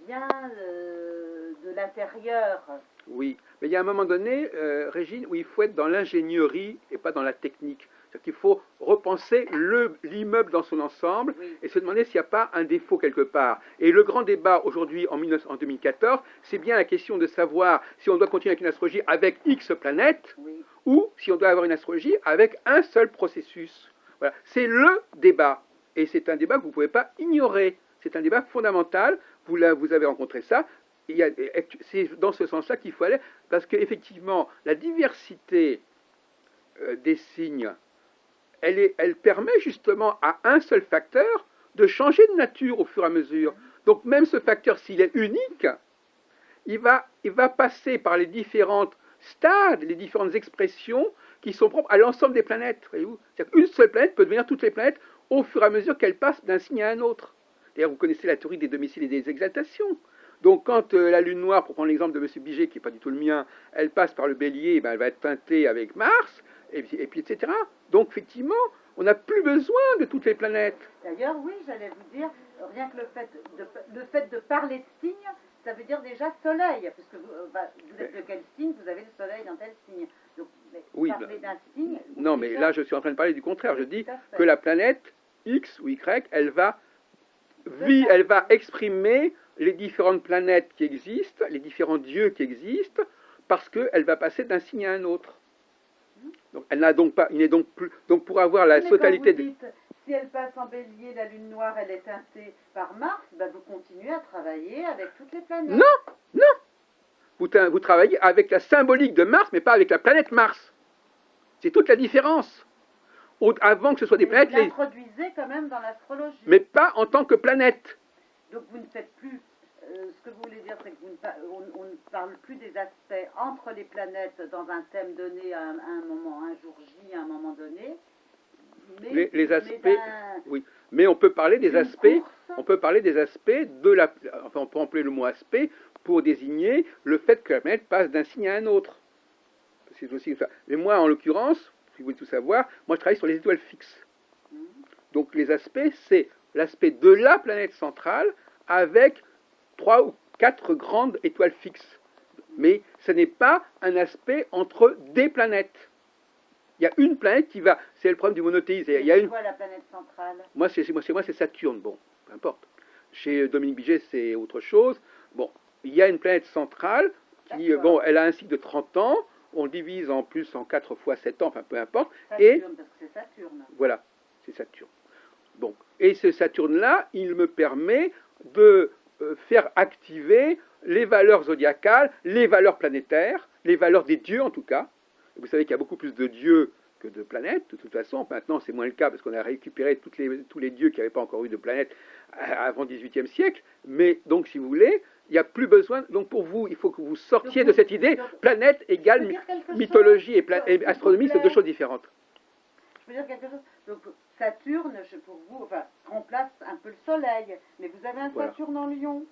vient de l'intérieur. Oui, mais il y a un moment donné, Régine, où il faut être dans l'ingénierie et pas dans la technique. C'est-à-dire qu'il faut repenser l'immeuble dans son ensemble Oui. et se demander s'il n'y a pas un défaut quelque part. Et le grand débat aujourd'hui, en 2014, c'est bien la question de savoir si on doit continuer avec une astrologie avec X planètes Oui. ou si on doit avoir une astrologie avec un seul processus. Voilà. C'est le débat. Et c'est un débat que vous ne pouvez pas ignorer. C'est un débat fondamental. Vous avez rencontré ça. C'est dans ce sens-là qu'il faut aller, parce qu'effectivement, la diversité des signes, elle permet justement à un seul facteur de changer de nature au fur et à mesure. Donc même ce facteur, s'il est unique, il va passer par les différents stades, les différentes expressions qui sont propres à l'ensemble des planètes. Voyez-vous, c'est-à-dire qu'une seule planète peut devenir toutes les planètes au fur et à mesure qu'elle passe d'un signe à un autre. D'ailleurs, vous connaissez la théorie des domiciles et des exaltations. Donc quand la lune noire, pour prendre l'exemple de M. Biget, qui n'est pas du tout le mien, elle passe par le bélier, ben, elle va être teintée avec Mars, et puis etc. Donc effectivement, on n'a plus besoin de toutes les planètes. D'ailleurs, oui, j'allais vous dire, rien que le fait de parler de signes, ça veut dire déjà soleil, parce que vous êtes de quel signe, vous avez le soleil dans tel signe. Donc, oui, parler d'un signe... Non, mais là, je suis en train de parler du contraire. Je dis que la planète X ou Y, elle va exprimer les différentes planètes qui existent, les différents dieux qui existent, parce qu'elle va passer d'un signe à un autre. Donc, elle n'a donc pas, il n'est donc plus, donc pour avoir la totalité de... Si elle passe en bélier, la lune noire, elle est teintée par Mars, ben vous continuez à travailler avec toutes les planètes. Non, non. Vous travaillez avec la symbolique de Mars, mais pas avec la planète Mars. C'est toute la différence. Avant que ce soit des planètes... Vous l'introduisez quand même dans l'astrologie. Mais pas en tant que planète. Donc vous ne faites plus... ce que vous voulez dire, c'est qu'on ne parle plus des aspects entre les planètes dans un thème donné à un moment, un jour J, à un moment donné. Mais, les aspects, oui. Mais on peut parler des aspects, on peut parler des aspects de la... Enfin, on peut employer le mot aspect pour désigner le fait que la planète passe d'un signe à un autre. C'est aussi ça. Mais moi, en l'occurrence, si vous voulez tout savoir, moi je travaille sur les étoiles fixes. Donc les aspects, c'est l'aspect de la planète centrale avec 3 ou 4 grandes étoiles fixes. Mais ce n'est pas un aspect entre des planètes. Il y a une planète qui va... C'est le problème du monothéisme. Il y a une... quoi la planète centrale? Moi, c'est Saturne. Bon, peu importe. Chez Dominique Biget, c'est autre chose. Bon, il y a une planète centrale qui, bon, elle a un cycle de 30 ans. On le divise en plus en 4 fois 7 ans, enfin peu importe. Saturne, et parce que c'est Saturne. Voilà, c'est Saturne. Bon, et ce Saturne-là, il me permet de faire activer les valeurs zodiacales, les valeurs planétaires, les valeurs des dieux en tout cas. Vous savez qu'il y a beaucoup plus de dieux que de planètes, de toute façon. Maintenant, c'est moins le cas parce qu'on a récupéré tous les dieux qui n'avaient pas encore eu de planète avant le XVIIIe siècle. Mais donc, si vous voulez, il n'y a plus besoin. Donc, pour vous, il faut que vous sortiez de cette idée planète égale mythologie et astronomie, c'est deux choses différentes. Je veux dire quelque chose. Donc, Saturne, pour vous, enfin, remplace un peu le Soleil. Mais vous avez un Saturne en Lion.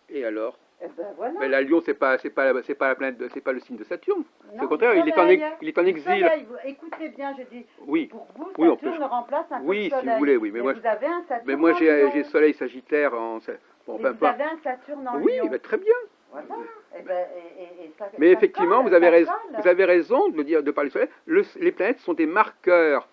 Et alors? Eh ben voilà. Mais la Lion, c'est pas la planète, c'est pas le signe de Saturne. Non, au contraire, il est en exil. Soleil, écoutez bien, j'ai dit. Oui. Pour vous, Saturne remplace un peu le Soleil. Oui, si vous voulez, oui. Mais moi, vous avez un Saturne mais moi, j'ai Soleil Sagittaire en. Bon, mais vous avez un Saturne en Lion. Oui, ben, très bien. Voilà. Ça, mais effectivement, vous avez raison de parler du Soleil. Les planètes sont des marqueurs.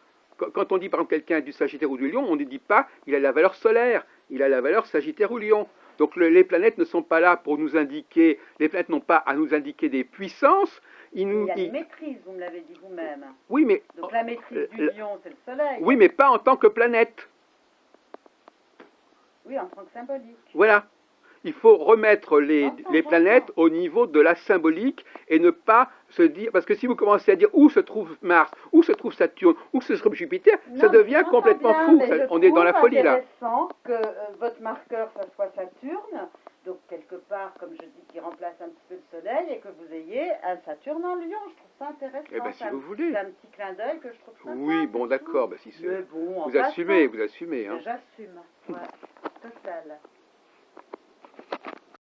Quand on dit par exemple quelqu'un du Sagittaire ou du Lion, on ne dit pas il a la valeur solaire, il a la valeur Sagittaire ou Lion. Donc les planètes ne sont pas là pour nous indiquer, les planètes n'ont pas à nous indiquer des puissances. Il y a une maîtrise, vous me l'avez dit vous-même. Oui, mais... Donc la maîtrise du Lion, c'est le Soleil. Oui, mais pas en tant que planète. Oui, en tant que symbolique. Voilà. Il faut remettre les planètes au niveau de la symbolique et ne pas se dire... Parce que si vous commencez à dire où se trouve Mars, où se trouve Saturne, où se trouve Jupiter, ça devient complètement fou. On est dans la folie là. C'est intéressant que votre marqueur, ça soit Saturne, donc quelque part, comme je dis, qui remplace un petit peu le Soleil, et que vous ayez un Saturne en Lion. Je trouve ça intéressant. Eh ben, si vous voulez. C'est un petit clin d'œil que je trouve ça. Oui, bon, d'accord. Ben, si bon, vous assumez. Hein. J'assume. Ouais, total.